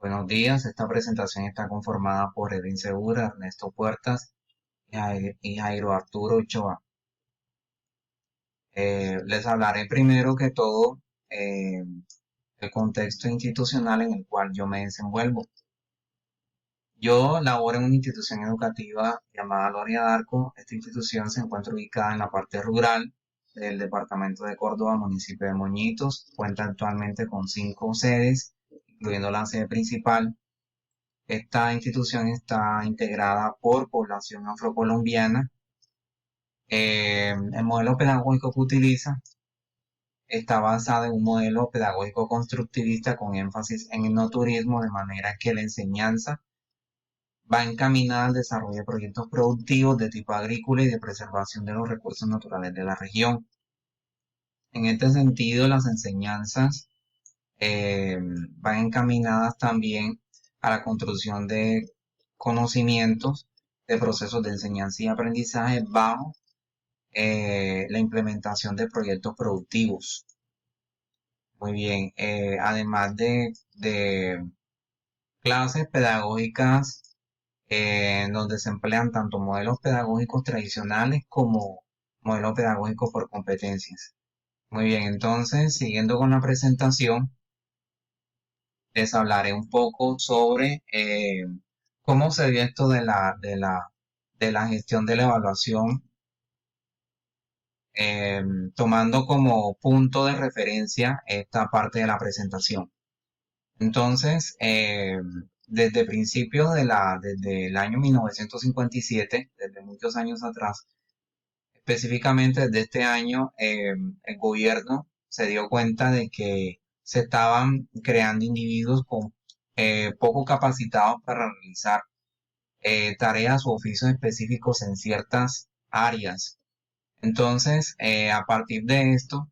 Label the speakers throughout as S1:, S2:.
S1: Buenos días, esta presentación está conformada por Edwin Segura, Ernesto Puertas y Jairo Arturo Ochoa. Les hablaré primero que todo el contexto institucional en el cual yo me desenvuelvo. Yo laboro en una institución educativa llamada Loria d'Arco. Esta institución se encuentra ubicada en la parte rural del departamento de Córdoba, municipio de Moñitos. Cuenta actualmente con 5 sedes, incluyendo la sede principal. Esta institución está integrada por población afrocolombiana. El modelo pedagógico que utiliza está basado en un modelo pedagógico constructivista con énfasis en el no turismo, de manera que la enseñanza va encaminada al desarrollo de proyectos productivos de tipo agrícola y de preservación de los recursos naturales de la región. En este sentido, las enseñanzas van encaminadas también a la construcción de conocimientos de procesos de enseñanza y aprendizaje bajo la implementación de proyectos productivos. Muy bien, además de clases pedagógicas en donde se emplean tanto modelos pedagógicos tradicionales como modelos pedagógicos por competencias. Muy bien, entonces, siguiendo con la presentación, les hablaré un poco sobre cómo se dio esto de la gestión de la evaluación, eh, tomando como punto de referencia esta parte de la presentación. Entonces, desde principios desde el año 1957, desde muchos años atrás, específicamente desde este año, el gobierno se dio cuenta de que se estaban creando individuos con poco capacitados para realizar tareas u oficios específicos en ciertas áreas. Entonces, a partir de esto,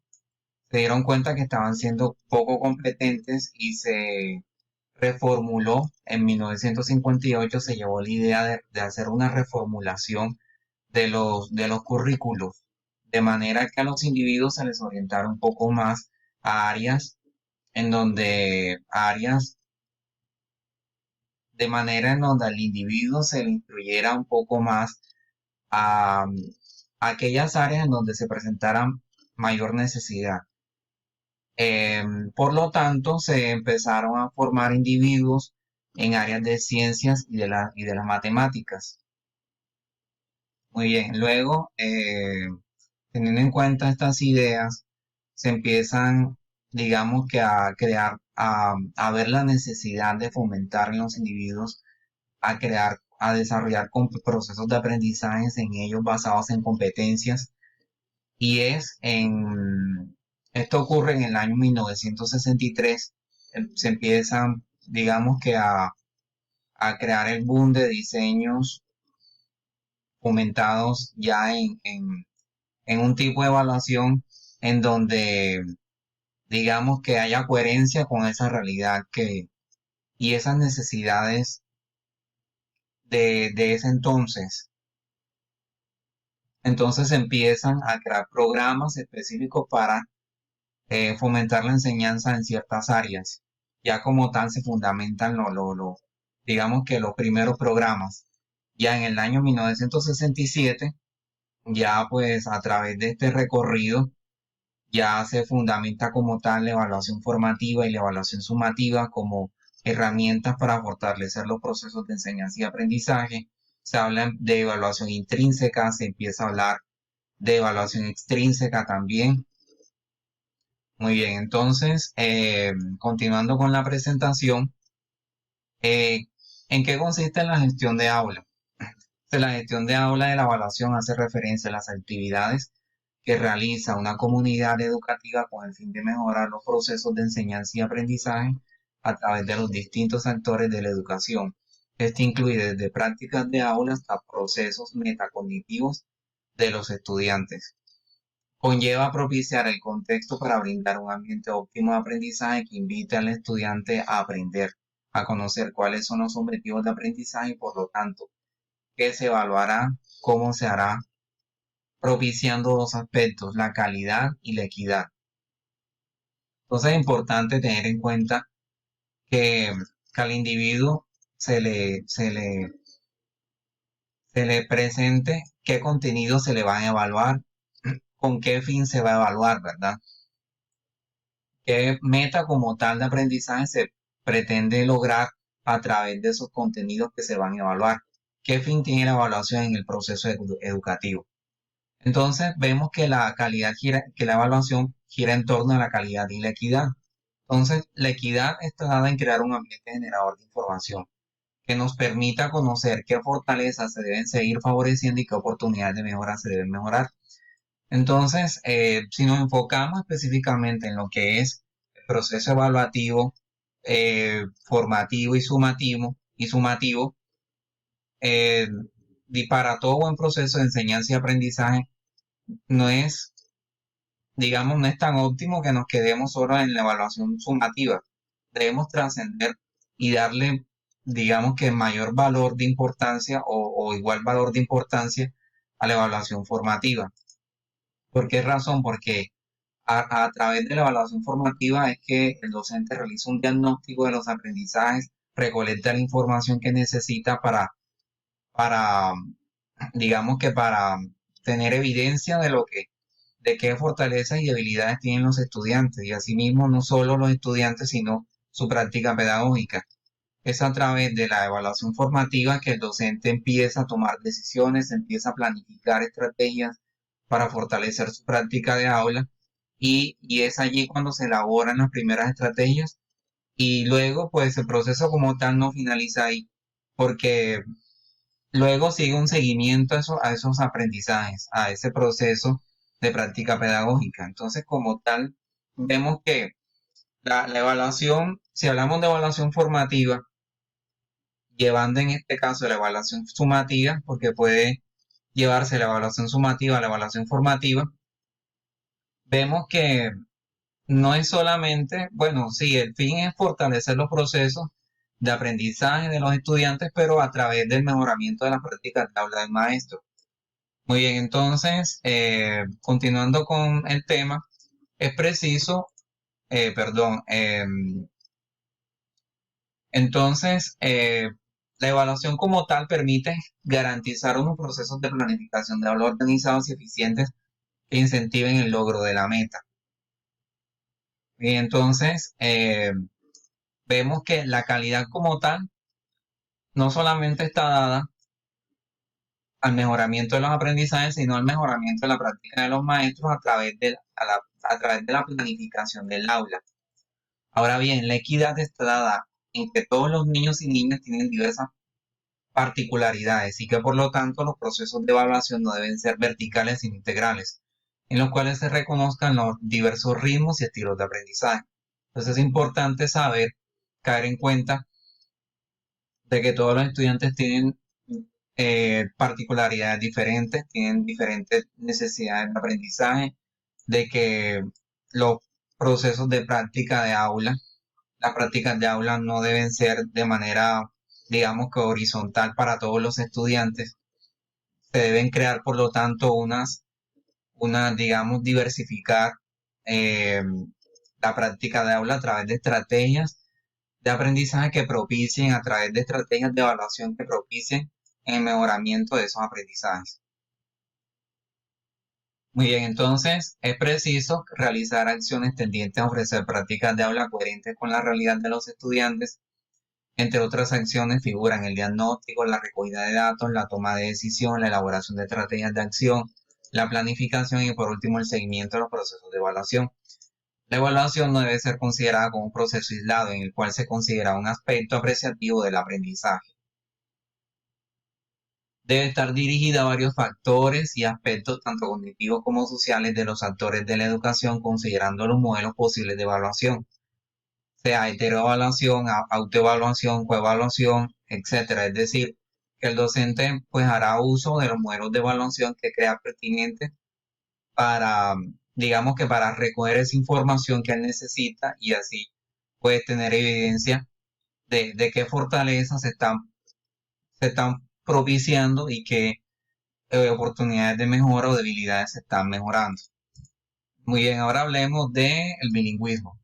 S1: se dieron cuenta que estaban siendo poco competentes y se reformuló. En 1958 se llevó la idea de hacer una reformulación de los currículos, de manera que a los individuos se les orientara un poco más a áreas áreas de manera en donde al individuo se le instruyera un poco más a aquellas áreas en donde se presentara mayor necesidad. Por lo tanto, se empezaron a formar individuos en áreas de ciencias y de las matemáticas. Muy bien, luego, teniendo en cuenta estas ideas, se empiezan, digamos que a crear, a ver la necesidad de fomentar en los individuos a desarrollar procesos de aprendizaje en ellos basados en competencias. Y esto ocurre en el año 1963. Se empiezan, digamos que a crear el boom de diseños fomentados ya en un tipo de evaluación en donde digamos que haya coherencia con esa realidad y esas necesidades de ese entonces. Entonces empiezan a crear programas específicos para fomentar la enseñanza en ciertas áreas. Ya como tal se fundamentan digamos que los primeros programas. Ya en el año 1967, ya pues a través de este recorrido, ya se fundamenta como tal la evaluación formativa y la evaluación sumativa como herramientas para fortalecer los procesos de enseñanza y aprendizaje. Se habla de evaluación intrínseca, se empieza a hablar de evaluación extrínseca también. Muy bien, entonces, continuando con la presentación, eh, ¿en qué consiste la gestión de aula? La gestión de aula de la evaluación hace referencia a las actividades que realiza una comunidad educativa con el fin de mejorar los procesos de enseñanza y aprendizaje a través de los distintos actores de la educación. Este incluye desde prácticas de aula hasta procesos metacognitivos de los estudiantes. Conlleva propiciar el contexto para brindar un ambiente óptimo de aprendizaje que invite al estudiante a aprender, a conocer cuáles son los objetivos de aprendizaje y por lo tanto qué se evaluará, cómo se hará, propiciando dos aspectos, la calidad y la equidad. Entonces es importante tener en cuenta que que al individuo se le, se le, se le presente qué contenido se le va a evaluar, con qué fin se va a evaluar, ¿verdad? ¿Qué meta como tal de aprendizaje se pretende lograr a través de esos contenidos que se van a evaluar? ¿Qué fin tiene la evaluación en el proceso educativo? Entonces vemos que la calidad gira, que la evaluación gira en torno a la calidad y la equidad. Entonces, la equidad está dada en crear un ambiente generador de información que nos permita conocer qué fortalezas se deben seguir favoreciendo y qué oportunidades de mejora se deben mejorar. Entonces, si nos enfocamos específicamente en lo que es el proceso evaluativo, formativo y sumativo, eh, y para todo buen proceso de enseñanza y aprendizaje, no es, digamos, no es tan óptimo que nos quedemos solo en la evaluación sumativa. Debemos trascender y darle, digamos que mayor valor de importancia o igual valor de importancia a la evaluación formativa. ¿Por qué razón? Porque a través de la evaluación formativa es que el docente realiza un diagnóstico de los aprendizajes, recolecta la información que necesita para, digamos que para tener evidencia de lo que, de qué fortalezas y debilidades tienen los estudiantes y asimismo no solo los estudiantes, sino su práctica pedagógica. Es a través de la evaluación formativa que el docente empieza a tomar decisiones, empieza a planificar estrategias para fortalecer su práctica de aula y es allí cuando se elaboran las primeras estrategias y luego pues el proceso como tal no finaliza ahí porque luego sigue un seguimiento a esos aprendizajes, a ese proceso de práctica pedagógica. Entonces como tal vemos que la evaluación, si hablamos de evaluación formativa, llevando en este caso la evaluación sumativa, porque puede llevarse la evaluación sumativa a la evaluación formativa, vemos que no es solamente, bueno, sí, el fin es fortalecer los procesos de aprendizaje de los estudiantes, pero a través del mejoramiento de las prácticas de aula del maestro. Muy bien, entonces, continuando con el tema, es preciso, perdón, entonces, la evaluación como tal permite garantizar unos procesos de planificación de aula organizados y eficientes que incentiven el logro de la meta. Y entonces, vemos que la calidad como tal no solamente está dada al mejoramiento de los aprendizajes, sino al mejoramiento de la práctica de los maestros a través de la planificación del aula. Ahora bien, la equidad está dada en que todos los niños y niñas tienen diversas particularidades y que por lo tanto los procesos de evaluación no deben ser verticales sino integrales, en los cuales se reconozcan los diversos ritmos y estilos de aprendizaje. Entonces es importante saber, caer en cuenta de que todos los estudiantes tienen particularidades diferentes, tienen diferentes necesidades de aprendizaje, de que los procesos de práctica de aula, las prácticas de aula no deben ser de manera, digamos que horizontal para todos los estudiantes. Se deben crear, por lo tanto, digamos, diversificar eh, la práctica de aula a través de estrategias de aprendizaje que propicien, a través de estrategias de evaluación que propicien el mejoramiento de esos aprendizajes. Muy bien, entonces es preciso realizar acciones tendientes a ofrecer prácticas de aula coherentes con la realidad de los estudiantes. Entre otras acciones figuran el diagnóstico, la recogida de datos, la toma de decisión, la elaboración de estrategias de acción, la planificación y por último el seguimiento de los procesos de evaluación. La evaluación no debe ser considerada como un proceso aislado en el cual se considera un aspecto apreciativo del aprendizaje. Debe estar dirigida a varios factores y aspectos tanto cognitivos como sociales de los actores de la educación, considerando los modelos posibles de evaluación, sea heteroevaluación, autoevaluación, coevaluación, etcétera. Es decir, que el docente pues hará uso de los modelos de evaluación que crea pertinentes para, digamos que para recoger esa información que él necesita y así puede tener evidencia de qué fortalezas se están propiciando y qué oportunidades de mejora o debilidades se están mejorando. Muy bien, ahora hablemos del bilingüismo.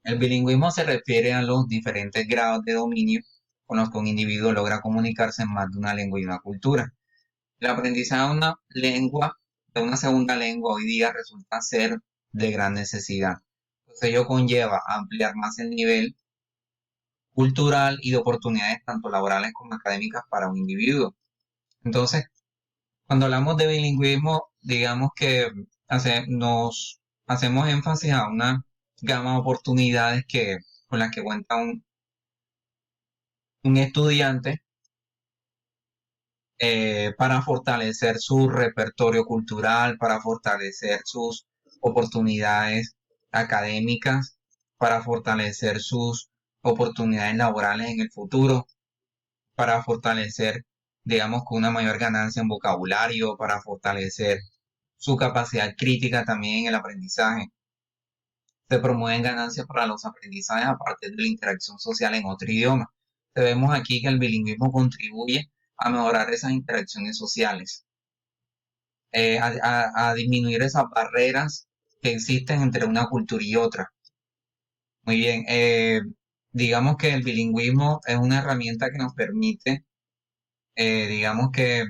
S1: El bilingüismo se refiere a los diferentes grados de dominio con los que un individuo logra comunicarse en más de una lengua y una cultura. El aprendizaje de una lengua, de una segunda lengua, hoy día resulta ser de gran necesidad. Entonces ello conlleva ampliar más el nivel cultural y de oportunidades tanto laborales como académicas para un individuo. Entonces, cuando hablamos de bilingüismo, digamos que nos hacemos énfasis a una gama de oportunidades con las que cuenta un estudiante para fortalecer su repertorio cultural, para fortalecer sus oportunidades académicas, para fortalecer sus oportunidades laborales en el futuro, para fortalecer, digamos, con una mayor ganancia en vocabulario, para fortalecer su capacidad crítica también en el aprendizaje. Se promueven ganancias para los aprendizajes a partir de la interacción social en otro idioma. Vemos aquí que el bilingüismo contribuye a mejorar esas interacciones sociales, a disminuir esas barreras que existen entre una cultura y otra. Muy bien, digamos que el bilingüismo es una herramienta que nos permite, digamos que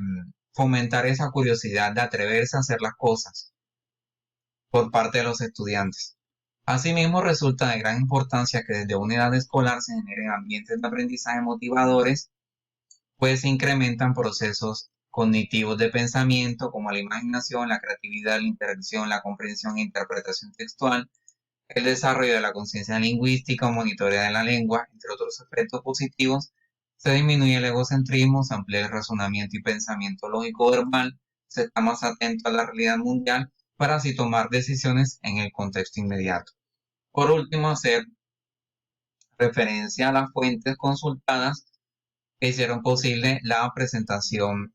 S1: fomentar esa curiosidad de atreverse a hacer las cosas por parte de los estudiantes. Asimismo, resulta de gran importancia que desde una edad escolar se generen ambientes de aprendizaje motivadores, pues se incrementan procesos cognitivos de pensamiento como la imaginación, la creatividad, la interacción, la comprensión e interpretación textual, el desarrollo de la conciencia lingüística o monitoreo de la lengua, entre otros aspectos positivos. Se disminuye el egocentrismo, se amplía el razonamiento y pensamiento lógico verbal, se está más atento a la realidad mundial para así tomar decisiones en el contexto inmediato. Por último, hacer referencia a las fuentes consultadas que hicieron posible esta presentación.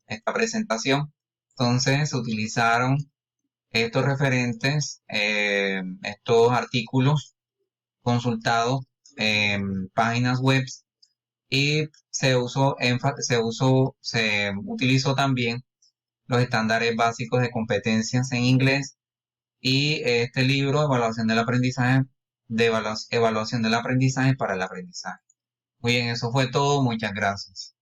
S1: Entonces, se utilizaron estos referentes, estos artículos consultados en páginas web y se utilizó también los estándares básicos de competencias en inglés y este libro, Evaluación del Aprendizaje, Evaluación del Aprendizaje para el Aprendizaje. Muy bien, eso fue todo. Muchas gracias.